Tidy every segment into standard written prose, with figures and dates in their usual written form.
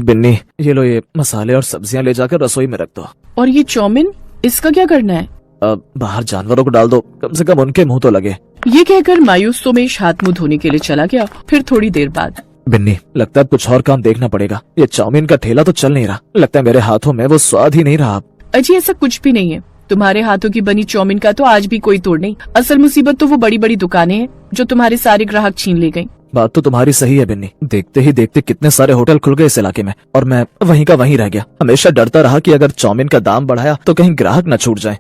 बिन्नी, ये लो, ये मसाले और सब्जियां ले जाकर रसोई में रख दो। और ये चाउमीन, इसका क्या करना है? बाहर जानवरों को डाल दो, कम से कम उनके मुंह तो लगे। ये कहकर मायूस सोमेश हाथ मुंह धोने के लिए चला गया। फिर थोड़ी देर बाद, बिन्नी, लगता है कुछ और काम देखना पड़ेगा। ये चाउमीन का ठेला तो चल नहीं रहा, लगता है मेरे हाथों में वो स्वाद ही नहीं रहा। अजी ऐसा कुछ भी नहीं है, तुम्हारे हाथों की बनी चाउमीन का तो आज भी कोई तोड़ नहीं। असल मुसीबत तो वो बड़ी बड़ी दुकानें हैं जो तुम्हारे सारे ग्राहक छीन ले गयी। बात तो तुम्हारी सही है बिन्नी, देखते ही देखते कितने सारे होटल खुल गए इस इलाके में, और मैं वहीं का वहीं रह गया। हमेशा डरता रहा कि अगर चाउमीन का दाम बढ़ाया तो कहीं ग्राहक न छूट जाए।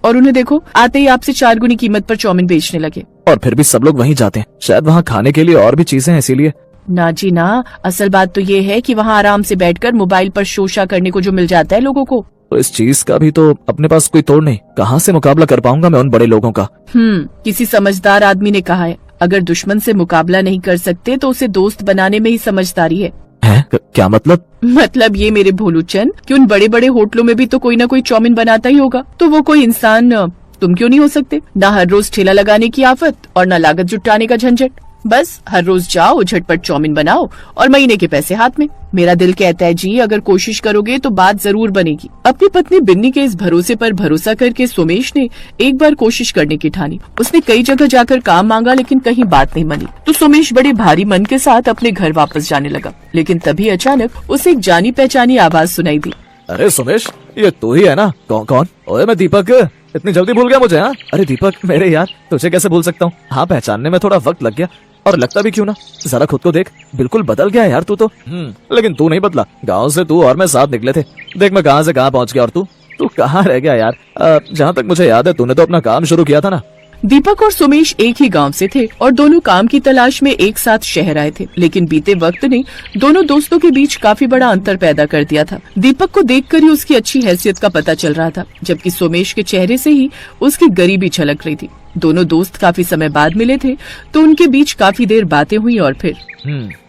और उन्हें देखो, आते ही आपसे 4 गुनी कीमत पर चाउमीन बेचने लगे। और फिर भी सब लोग वहीं जाते हैं, शायद वहाँ खाने के लिए और भी चीजें हैं इसीलिए। ना जी ना, असल बात तो ये है कि वहाँ आराम से बैठकर मोबाइल पर शोशा करने को जो मिल जाता है लोगों को। तो इस चीज का भी तो अपने पास कोई तोड़ नहीं, कहाँ से मुकाबला कर पाऊंगा मैं उन बड़े लोगों का। किसी समझदार आदमी ने कहा है, अगर दुश्मन से मुकाबला नहीं कर सकते तो उसे दोस्त बनाने में ही समझदारी है। क्या मतलब? मतलब ये मेरे भोलूचंद कि उन बड़े बड़े होटलों में भी तो कोई ना कोई चाउमीन बनाता ही होगा, तो वो कोई इंसान तुम क्यों नहीं हो सकते? ना हर रोज ठेला लगाने की आफत और ना लागत जुटाने का झंझट। बस हर रोज जाओ, झटपट चाउमीन बनाओ और महीने के पैसे हाथ में। मेरा दिल कहता है जी, अगर कोशिश करोगे तो बात जरूर बनेगी। अपनी पत्नी बिन्नी के इस भरोसे पर भरोसा करके सोमेश ने एक बार कोशिश करने की ठानी। उसने कई जगह जाकर काम मांगा, लेकिन कहीं बात नहीं बनी। तो सोमेश बड़े भारी मन के साथ अपने घर वापस जाने लगा। लेकिन तभी अचानक उसे एक जानी पहचानी आवाज सुनाई दी। अरे सोमेश, ये तू ही है ना? कौन? ओए मैं दीपक, इतनी जल्दी भूल गया मुझे? हाँ, अरे दीपक मेरे यार, तुझे कैसे भूल सकता हूँ? हाँ, पहचानने में थोड़ा वक्त लग गया, और लगता भी क्यों ना, जरा खुद को देख, बिल्कुल बदल गया यार तू तो। लेकिन तू नहीं बदला। गांव से तू और मैं साथ निकले थे, देख मैं कहां से कहां पहुंच गया और तू कहां रह गया यार? जहां तक मुझे याद है तूने तो अपना काम शुरू किया था ना। दीपक और सोमेश एक ही गांव से थे और दोनों काम की तलाश में एक साथ शहर आए थे। लेकिन बीते वक्त ने दोनों दोस्तों के बीच काफी बड़ा अंतर पैदा कर दिया था। दीपक को देखकर ही उसकी अच्छी हैसियत का पता चल रहा था, जबकि सोमेश के चेहरे से ही उसकी गरीबी झलक रही थी। दोनों दोस्त काफी समय बाद मिले थे, तो उनके बीच काफी देर बातें हुई और फिर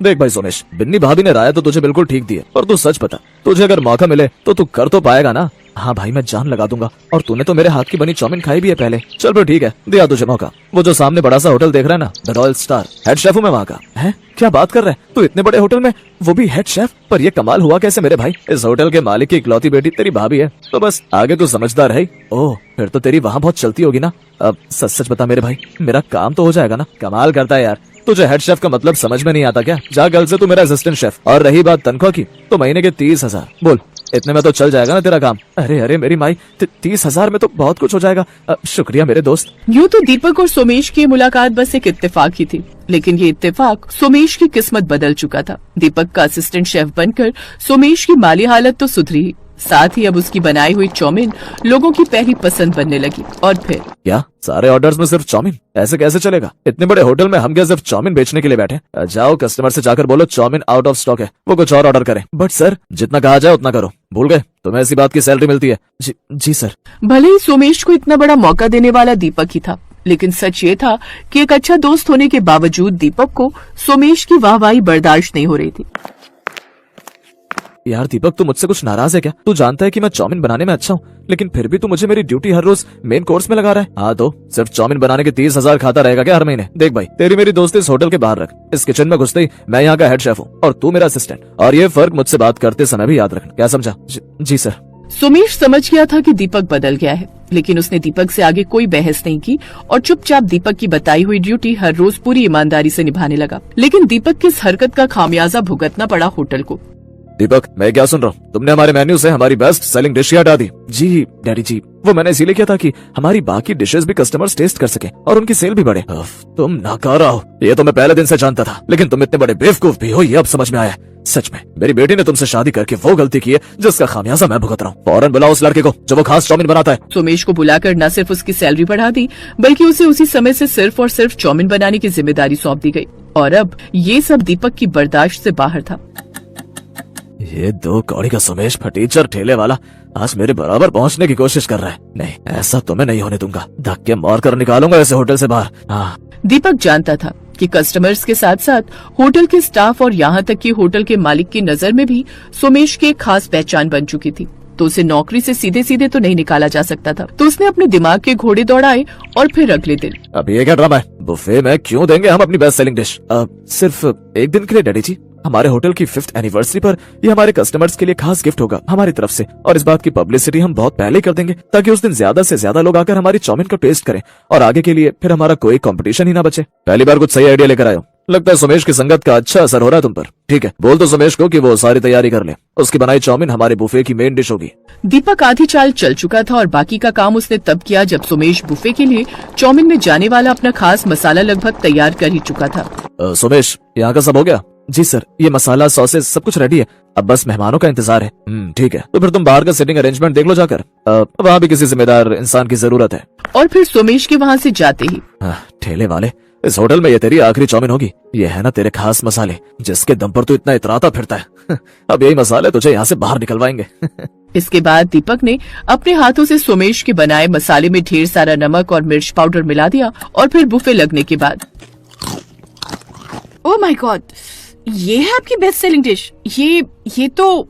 देख भाई सोमेश, बिन्नी भाभी ने राय तो तुझे बिल्कुल ठीक दी है, और तू सच बता, तुझे अगर मौका मिले तो तू कर तो पाएगा ना? हाँ भाई, मैं जान लगा दूंगा, और तूने तो मेरे हाथ की बनी चाउमीन खाई भी है पहले। चल फिर ठीक है, दिया तुझे मौका। वो जो सामने बड़ा सा होटल देख रहा है ना, the royal star, head chef हूँ मैं वहाँ का। है? क्या बात कर रहा है तू? इतने बड़े होटल में, वो भी हेड शेफ? पर ये कमाल हुआ कैसे मेरे भाई? इस होटल के मालिक की इकलौती बेटी तेरी भाभी है, तो बस आगे तू समझदार है। ओह, फिर तो तेरी वहाँ बहुत चलती होगी ना। अब सच सच बता मेरे भाई, मेरा काम तो हो जाएगा ना? कमाल करता है यार। तुझे हेड शेफ का मतलब समझ में नहीं आता क्या? जा कल से तू मेरा असिस्टेंट शेफ। और रही बात तनख्वाह की, तो महीने के 30,000। बोल, इतने में तो चल जाएगा ना तेरा काम? अरे मेरी माई, 30,000 में तो बहुत कुछ हो जाएगा। शुक्रिया मेरे दोस्त। यूँ तो दीपक और सोमेश की मुलाकात बस एक इत्तेफाक ही थी, लेकिन ये इत्तेफाक सोमेश की किस्मत बदल चुका था। दीपक का असिस्टेंट शेफ बनकर सोमेश की माली हालत तो सुधरी ही, साथ ही अब उसकी बनाई हुई चाउमीन लोगों की पहली पसंद बनने लगी। और फिर क्या सारे ऑर्डर्स में सिर्फ चाउमीन? ऐसे कैसे चलेगा? इतने बड़े होटल में हम क्या सिर्फ चाउमीन बेचने के लिए बैठे? जाओ कस्टमर से जाकर बोलो चाउमीन आउट ऑफ स्टॉक है, वो कुछ और ऑर्डर करे। बट सर, जितना कहा जाए उतना करो। भूल गए तुम्हें ऐसी बात की सैलरी मिलती है? जी सर। भले ही सोमेश को इतना बड़ा मौका देने वाला दीपक ही था, लेकिन सच ये था कि एक अच्छा दोस्त होने के बावजूद दीपक को सोमेश की वाहवाही बर्दाश्त नहीं हो रही थी। यार दीपक, तू मुझसे कुछ नाराज है क्या? तू जानता है कि मैं चाउमीन बनाने में अच्छा हूँ, लेकिन फिर भी तू मुझे मेरी ड्यूटी हर रोज मेन कोर्स में लगा रहा है। हाँ, तो सिर्फ चाउमीन बनाने के 30,000 खाता रहेगा क्या हर महीने? देख भाई, तेरी मेरी दोस्ती इस होटल के बाहर रख। इस किचन में घुसते ही मैं यहाँ का हेड शेफ हूँ और तू मेरा असिस्टेंट, और ये फर्क मुझसे बात करते समय भी याद रखना। क्या समझा? जी सर। सोमेश समझ गया था कि दीपक बदल गया है, लेकिन उसने दीपक से आगे कोई बहस नहीं की और चुपचाप दीपक की बताई हुई ड्यूटी हर रोज पूरी ईमानदारी से निभाने लगा। लेकिन दीपक की इस हरकत का खामियाजा भुगतना पड़ा होटल को। दीपक, मैं क्या सुन रहा हूँ? तुमने हमारे मेन्यू से हमारी बेस्ट सेलिंग डिश हटा दी। जी डैडी जी, वो मैंने इसीलिए किया था कि हमारी बाकी डिशेस भी कस्टमर्स टेस्ट कर सके और उनकी सेल भी बढ़े। तुम नाकारा हो, ये तो मैं पहले दिन से जानता था, लेकिन तुम इतने बड़े बेवकूफ भी हो, ये अब समझ में आया। सच में मेरी बेटी ने तुमसे शादी करके वो गलती की है जिसका खामियाजा मैं भुगत रहा हूँ। फौरन बुलाओ उस लड़के को जो वो खास चाउमीन बनाता है। सोमेश को बुलाकर न सिर्फ उसकी सैलरी बढ़ा दी, बल्कि उसे उसी समय से सिर्फ और सिर्फ चाउमीन बनाने की जिम्मेदारी सौंप दी गई। और अब ये सब दीपक की बर्दाश्त से बाहर था। ये 2 कौड़ी का सोमेश फटीचर ठेले वाला आज मेरे बराबर पहुंचने की कोशिश कर रहा है। नहीं, ऐसा तो मैं नहीं होने दूंगा। धक्के मार कर निकालूंगा ऐसे होटल से बाहर। हाँ। दीपक जानता था कि कस्टमर्स के साथ साथ होटल के स्टाफ और यहाँ तक कि होटल के मालिक की नजर में भी सोमेश की एक खास पहचान बन चुकी थी, तो उसे नौकरी से सीधे सीधे तो नहीं निकाला जा सकता था। तो उसने अपने दिमाग के घोड़े दौड़ाए और फिर अगले दिन, अब ये क्या ड्रामा है? बुफे में क्यों देंगे हम अपनी बेस्ट सेलिंग डिश? सिर्फ एक दिन के लिए डैडी जी। हमारे होटल की 5th एनिवर्सरी पर ये हमारे कस्टमर्स के लिए खास गिफ्ट होगा हमारी तरफ से, और इस बात की पब्लिसिटी हम बहुत पहले कर देंगे ताकि उस दिन ज्यादा से ज्यादा लोग आकर हमारी चाउमीन का टेस्ट करें और आगे के लिए फिर हमारा कोई कंपटीशन ही ना बचे। पहली बार कुछ सही आइडिया लेकर आयो। लगता है सुमेश की संगत का अच्छा असर हो रहा है तुम पर। ठीक है, बोल तो सुमेश को कि वो सारी तैयारी कर ले, उसकी बनाई चाउमीन हमारे बुफे की मेन डिश होगी। दीपक आधी चाल चल चुका था और बाकी का काम उसने तब किया जब सुमेश बुफे के लिए चाउमीन में जाने वाला अपना खास मसाला लगभग तैयार कर ही चुका था। सुमेश, यहाँ का सब हो गया? जी सर, ये मसाला सॉसेस सब कुछ रेडी है, अब बस मेहमानों का इंतजार है। ठीक है, तो फिर तुम बाहर का सिटिंग अरेंजमेंट देख लो जाकर, वहाँ भी किसी जिम्मेदार इंसान की जरूरत है। और फिर सुमेश के वहाँ से जाते ही ठेले वाले, इस होटल में ये तेरी आखिरी चाउमीन होगी। ये है ना तेरे खास मसाले जिसके दम पर तू इतना इतराता फिरता है। अब यही मसाले तुझे यहाँ से बाहर निकलवाएंगे। इसके बाद दीपक ने अपने हाथों से सुमेश के बनाए मसाले में ढेर सारा नमक और मिर्च पाउडर मिला दिया और फिर बुफे लगने के बाद, ओह माय गॉड, ये है आपकी बेस्ट सेलिंग डिश। ये तो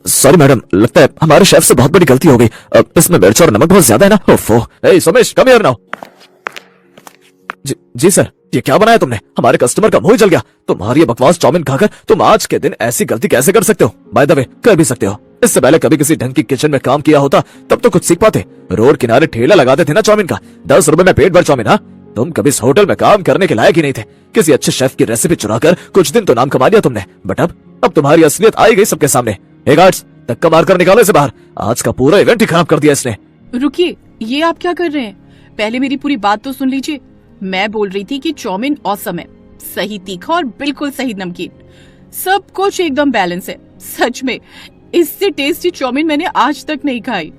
सॉरी मैडम, लगता है हमारे शेफ से बहुत बड़ी गलती हो गई। इसमें मिर्च और नमक बहुत ज्यादा है ना। ओफो, hey Sumesh, come here now. जी सर, ये क्या बनाया तुमने? हमारे कस्टमर का मुंह ही जल गया। तुम्हारी ये बकवास चाउमीन खाकर तुम आज के दिन ऐसी गलती कैसे कर सकते हो? बाय द वे, कर भी सकते हो। इससे पहले कभी किसी ढंग की किचन में काम किया होता तब तो कुछ सीख पाते। रोड किनारे ठेला लगाते थे ना चाउमीन का, 10 रुपए में पेट भर चाउमीन। हाँ, तुम कभी इस होटल में काम करने के लायक ही नहीं थे। किसी अच्छे शेफ की रेसिपी चुराकर कुछ दिन तो नाम कमा लिया तुमने, बट अब तुम्हारी असलियत आई गई सबके सामने। हे गार्ड्स, धक्का मारकर निकालो इसे बाहर। आज का पूरा इवेंट ही खराब कर दिया इसने। रुकिए, ये आप क्या कर रहे हैं? पहले मेरी पूरी बात तो सुन लीजिए। मैं बोल रही थी कि चाउमीन ऑसम है, सही तीखा और बिल्कुल सही नमकीन, सब कुछ एकदम बैलेंस है। सच में इससे टेस्टी चाउमीन मैंने आज तक नहीं खाई।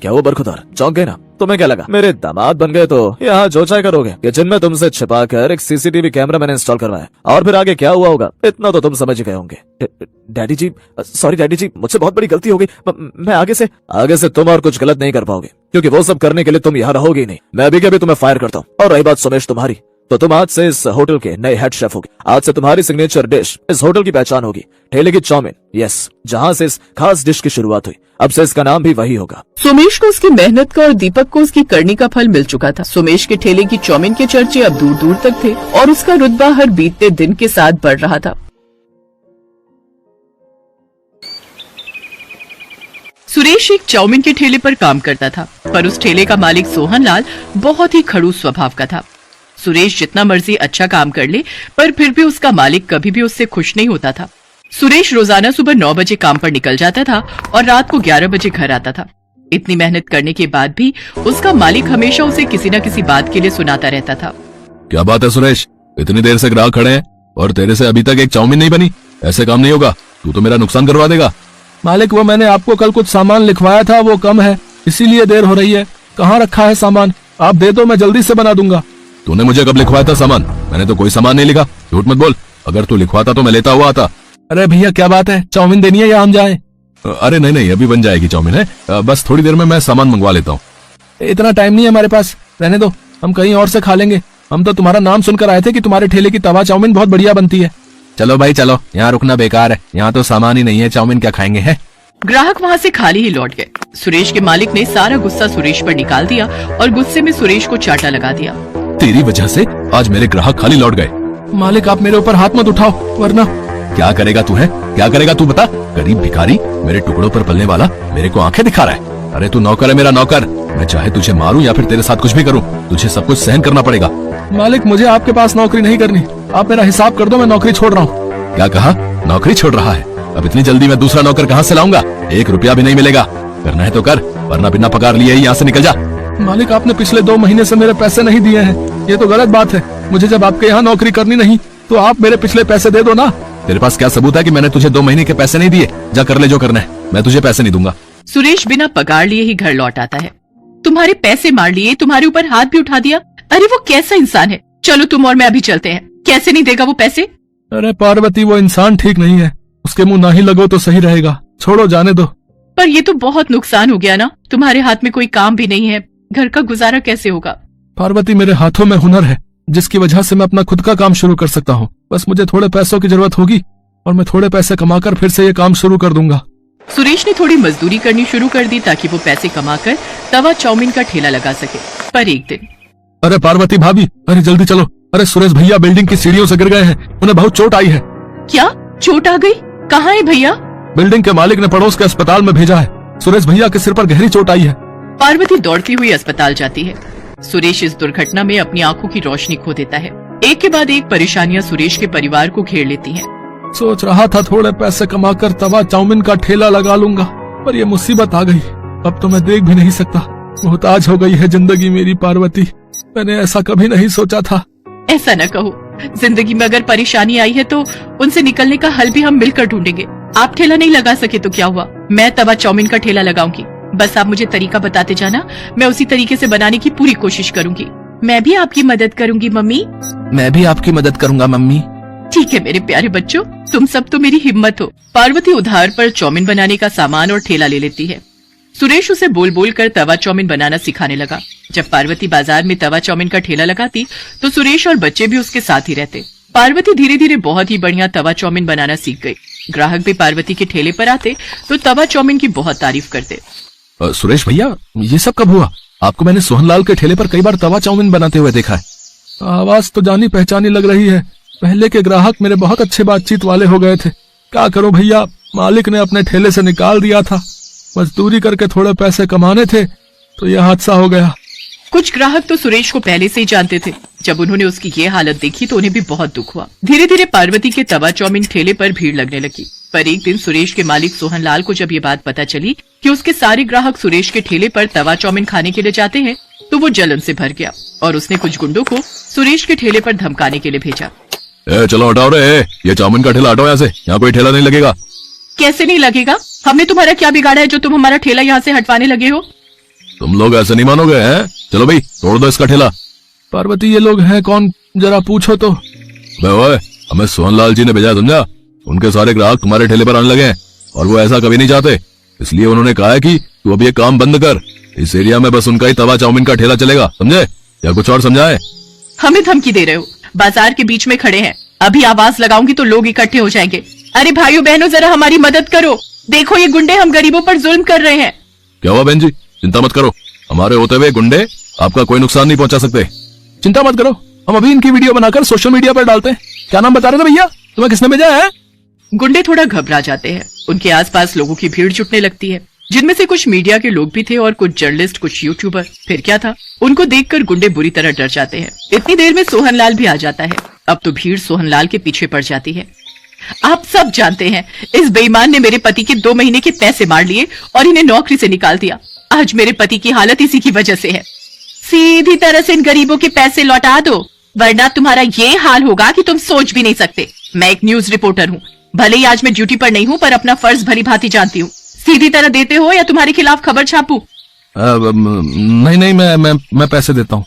क्या वो बरखुदार चौंक गए ना? तुम्हें क्या लगा मेरे दामाद बन गए तो यहाँ जो चाहे करोगे? किचन में तुमसे छिपा कर एक सीसीटीवी कैमरा मैंने इंस्टॉल करवाया, और फिर आगे क्या हुआ होगा इतना तो तुम समझ ही गए होंगे। डैडी जी, सॉरी डैडी जी, मुझसे बहुत बड़ी गलती हो गई। मैं आगे से तुम और कुछ गलत नहीं कर पाओगे, क्योंकि वो सब करने के लिए तुम यहाँ रहोगे ही नहीं। मैं अभी के अभी तुम्हें फायर करता हूँ। और रही बात सुमेश तुम्हारी, तो तुम आज से इस होटल के नए हेड शेफ होगे। आज से तुम्हारी सिग्नेचर डिश इस होटल की पहचान होगी, ठेले की चाउमीन। यस, जहाँ से इस खास डिश की शुरुआत हुई, अब से इसका नाम भी वही होगा। सुमेश को उसकी मेहनत का और दीपक को उसकी करनी का फल मिल चुका था। सुमेश के ठेले की चाउमीन के चर्चे अब दूर दूर तक थे और उसका रुतबा हर बीतते दिन के साथ बढ़ रहा था। सुरेश एक चाउमीन के ठेले पर काम करता था, पर उस ठेले का मालिक सोहनलाल बहुत ही खड़ूस स्वभाव का था। सुरेश जितना मर्जी अच्छा काम कर ले, पर फिर भी उसका मालिक कभी भी उससे खुश नहीं होता था। सुरेश रोजाना सुबह 9 बजे काम पर निकल जाता था और रात को 11 बजे घर आता था। इतनी मेहनत करने के बाद भी उसका मालिक हमेशा उसे किसी न किसी बात के लिए सुनाता रहता था। क्या बात है सुरेश, इतनी देर से ग्राहक खड़े हैं और तेरे से अभी तक एक चाउमीन नहीं बनी? ऐसे काम नहीं होगा, तू तो मेरा नुकसान करवा देगा। मालिक, वो मैंने आपको कल कुछ सामान लिखवाया था, वो कम है, इसीलिए देर हो रही है। कहाँ रखा है सामान? आप दे दो, मैं जल्दी से बना दूंगा। तूने मुझे कब लिखवाया था सामान? मैंने तो कोई सामान नहीं लिखा, झूठ मत बोल। अगर तू लिखवाता तो मैं लेता हुआ आता। अरे भैया, क्या बात है, चाउमीन देनी है या हम जाएं? अरे नहीं, अभी बन जाएगी चाउमीन है, बस थोड़ी देर में मैं सामान मंगवा लेता हूँ। इतना टाइम नहीं है हमारे पास, रहने दो, हम कहीं और से खा लेंगे। हम तो तुम्हारा नाम सुनकर आए थे कि तुम्हारे ठेले की तवा चाउमीन बहुत बढ़िया बनती है। चलो भाई चलो, यहाँ रुकना बेकार है, यहाँ तो सामान ही नहीं है, चाउमीन क्या खाएंगे है। ग्राहक वहाँ से खाली ही लौट गए। सुरेश के मालिक ने सारा गुस्सा सुरेश पर निकाल दिया और गुस्से में सुरेश को चाटा लगा दिया। तेरी वजह से आज मेरे ग्राहक खाली लौट गए। मालिक, आप मेरे ऊपर हाथ मत उठाओ, वरना। क्या करेगा तू है, क्या करेगा तू बता? गरीब भिखारी, मेरे टुकड़ों पर पलने वाला, मेरे को आंखें दिखा रहा है। अरे तू नौकर है, मेरा नौकर। मैं चाहे तुझे मारूं या फिर तेरे साथ कुछ भी करूं, तुझे सब कुछ सहन करना पड़ेगा। मालिक, मुझे आपके पास नौकरी नहीं करनी, आप मेरा हिसाब कर दो, मैं नौकरी छोड़ रहा हूँ। क्या कहा? नौकरी छोड़ रहा है? अब इतनी जल्दी मैं दूसरा नौकर कहाँ से लाऊंगा? 1 रुपया भी नहीं मिलेगा। करना है तो कर, वरना बिना पगार लिए ही यहाँ से निकल जा। मालिक, आपने पिछले 2 महीने से मेरे पैसे नहीं दिए हैं, ये तो गलत बात है। मुझे जब आपके यहाँ नौकरी करनी नहीं तो आप मेरे पिछले पैसे दे दो ना। तेरे पास क्या सबूत है कि मैंने तुझे 2 महीने के पैसे नहीं दिए? जा कर ले जो करना है, मैं तुझे पैसे नहीं दूंगा। सुरेश बिना पगार लिए ही घर लौट आता है। तुम्हारे पैसे मार लिए, तुम्हारे ऊपर हाथ भी उठा दिया। अरे वो कैसा इंसान है? चलो तुम और मैं अभी चलते हैं। कैसे नहीं देगा वो पैसे? अरे पार्वती, वो इंसान ठीक नहीं है, उसके मुंह ना ही लगो तो सही रहेगा। छोड़ो, जाने दो। पर ये तो बहुत नुकसान हो गया ना, तुम्हारे हाथ में कोई काम भी नहीं है, घर का गुजारा कैसे होगा? पार्वती, मेरे हाथों में हुनर है जिसकी वजह से मैं अपना खुद का काम शुरू कर सकता हूँ। बस मुझे थोड़े पैसों की जरूरत होगी और मैं थोड़े पैसे कमाकर फिर से ये काम शुरू कर दूंगा। सुरेश ने थोड़ी मजदूरी करनी शुरू कर दी ताकि वो पैसे कमाकर तवा चाउमीन का ठेला लगा सके। पर एक दिन, अरे पार्वती भाभी, अरे जल्दी चलो, अरे सुरेश भैया बिल्डिंग की सीढ़ियों से गिर गए हैं, उन्हें बहुत चोट आई है। क्या चोट आ गई? कहाँ है भैया? बिल्डिंग के मालिक ने पड़ोस के अस्पताल में भेजा है। सुरेश भैया के सिर पर गहरी चोट आई है। पार्वती दौड़ती हुई अस्पताल जाती है। सुरेश इस दुर्घटना में अपनी आंखों की रोशनी खो देता है। एक के बाद एक परेशानियां सुरेश के परिवार को घेर लेती हैं। सोच रहा था थोड़े पैसे कमाकर तवा चाउमीन का ठेला लगा लूंगा, पर ये मुसीबत आ गई। अब तो मैं देख भी नहीं सकता। मोहताज हो गई है जिंदगी मेरी पार्वती। मैंने ऐसा कभी नहीं सोचा था। ऐसा न कहो, जिंदगी में अगर परेशानी आई है तो उनसे निकलने का हल भी हम मिलकर ढूंढेंगे। आप ठेला नहीं लगा सके तो क्या हुआ, मैं तवा चाउमीन का ठेला लगाऊंगी। बस आप मुझे तरीका बताते जाना, मैं उसी तरीके से बनाने की पूरी कोशिश करूंगी। मैं भी आपकी मदद करूंगी मम्मी। मैं भी आपकी मदद करूंगा मम्मी। ठीक है मेरे प्यारे बच्चों, तुम सब तो मेरी हिम्मत हो। पार्वती उधार पर चाउमीन बनाने का सामान और ठेला ले लेती है। सुरेश उसे बोल बोल कर तवा चाउमीन बनाना सिखाने लगा। जब पार्वती बाजार में तवा चाउमीन का ठेला लगाती तो सुरेश और बच्चे भी उसके साथ ही रहते। पार्वती धीरे धीरे बहुत ही बढ़िया तवा चाउमीन बनाना सीख गई। ग्राहक भी पार्वती के ठेले पर आते तो तवा चाउमीन की बहुत तारीफ करते। सुरेश भैया, ये सब कब हुआ? आपको मैंने सोहनलाल के ठेले पर कई बार तवा चाउमीन बनाते हुए देखा है। आवाज तो जानी पहचानी लग रही है। पहले के ग्राहक मेरे बहुत अच्छे बातचीत वाले हो गए थे। क्या करूं भैया, मालिक ने अपने ठेले से निकाल दिया था। मजदूरी करके थोड़े पैसे कमाने थे तो यह हादसा हो गया। कुछ ग्राहक तो सुरेश को पहले से ही जानते थे। जब उन्होंने उसकी ये हालत देखी तो उन्हें भी बहुत दुख हुआ। धीरे धीरे पार्वती के तवा चाउमीन ठेले पर भीड़ लगने लगी। पर एक दिन सुरेश के मालिक सोहनलाल को जब ये बात पता चली कि उसके सारे ग्राहक सुरेश के ठेले पर तवा चाउमीन खाने के लिए जाते हैं तो वो जलन से भर गया और उसने कुछ गुंडों को सुरेश के ठेले पर धमकाने के लिए भेजा। चलो हटाओ रे, ये चाउमीन का ठेला हटाओ यहाँ से, यहाँ कोई ठेला नहीं लगेगा। कैसे नहीं लगेगा? हमने तुम्हारा क्या बिगाड़ा है जो तुम हमारा ठेला यहाँ से हटवाने लगे हो? तुम लोग ऐसे नहीं मानोगे हैं? चलो भाई तोड़ दो इसका ठेला। पार्वती, ये लोग हैं कौन, जरा पूछो तो। ओए, हमें सोहनलाल जी ने भेजा, समझा? उनके सारे ग्राहक तुम्हारे ठेले पर आने लगे हैं और वो ऐसा कभी नहीं चाहते। इसलिए उन्होंने कहा है कि तू अब ये काम बंद कर। इस एरिया में बस उनका ही तवा चाउमीन का ठेला चलेगा, समझे? या कुछ और समझाए? हमें धमकी दे रहे हो? बाजार के बीच में खड़े हैं, अभी आवाज लगाऊंगी तो लोग इकट्ठे हो जाएंगे। अरे भाइयों बहनों, जरा हमारी मदद करो। देखो ये गुंडे हम गरीबों पर जुल्म कर रहे हैं। क्या हुआ बहन जी, चिंता मत करो, हमारे होते हुए गुंडे आपका कोई नुकसान नहीं पहुंचा सकते। चिंता मत करो, हम अभी इनकी वीडियो बनाकर सोशल मीडिया पर डालते हैं। क्या नाम बता रहे थे भैया, तुम्हें किसने भेजा है? गुंडे थोड़ा घबरा जाते हैं। उनके आसपास लोगों की भीड़ जुटने लगती है, जिनमें से कुछ मीडिया के लोग भी थे और कुछ जर्नलिस्ट, कुछ यूट्यूबर। फिर क्या था, उनको देखकर गुंडे बुरी तरह डर जाते हैं। इतनी देर में सोहनलाल भी आ जाता है। अब तो भीड़ सोहनलाल के पीछे पड़ जाती है। आप सब जानते हैं इस बेईमान ने मेरे पति के 2 महीने के पैसे मार लिए और इन्हें नौकरी से निकाल दिया। आज मेरे पति की हालत इसी की वजह से है। सीधी तरह से इन गरीबों के पैसे लौटा दो, वरना तुम्हारा ये हाल होगा कि तुम सोच भी नहीं सकते। मैं एक न्यूज रिपोर्टर हूँ, भले ही आज मैं ड्यूटी पर नहीं हूँ, पर अपना फर्ज भली भांति जानती हूँ। सीधी तरह देते हो या तुम्हारे खिलाफ खबर छापूं? नहीं, मैं पैसे देता हूँ।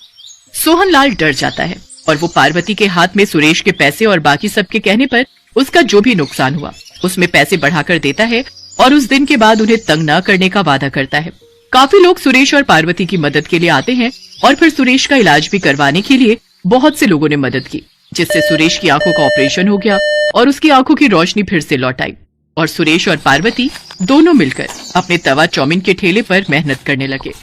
सोहनलाल डर जाता है और वो पार्वती के हाथ में सुरेश के पैसे और बाकी सबके कहने पर उसका जो भी नुकसान हुआ उसमें पैसे बढ़ाकर देता है और उस दिन के बाद उन्हें तंग न करने का वादा करता है। काफी लोग सुरेश और पार्वती की मदद के लिए आते हैं और फिर सुरेश का इलाज भी करवाने के लिए बहुत से लोगों ने मदद की, जिससे सुरेश की आंखों का ऑपरेशन हो गया और उसकी आंखों की रोशनी फिर से लौट आई और सुरेश और पार्वती दोनों मिलकर अपने तवा चाउमीन के ठेले पर मेहनत करने लगे।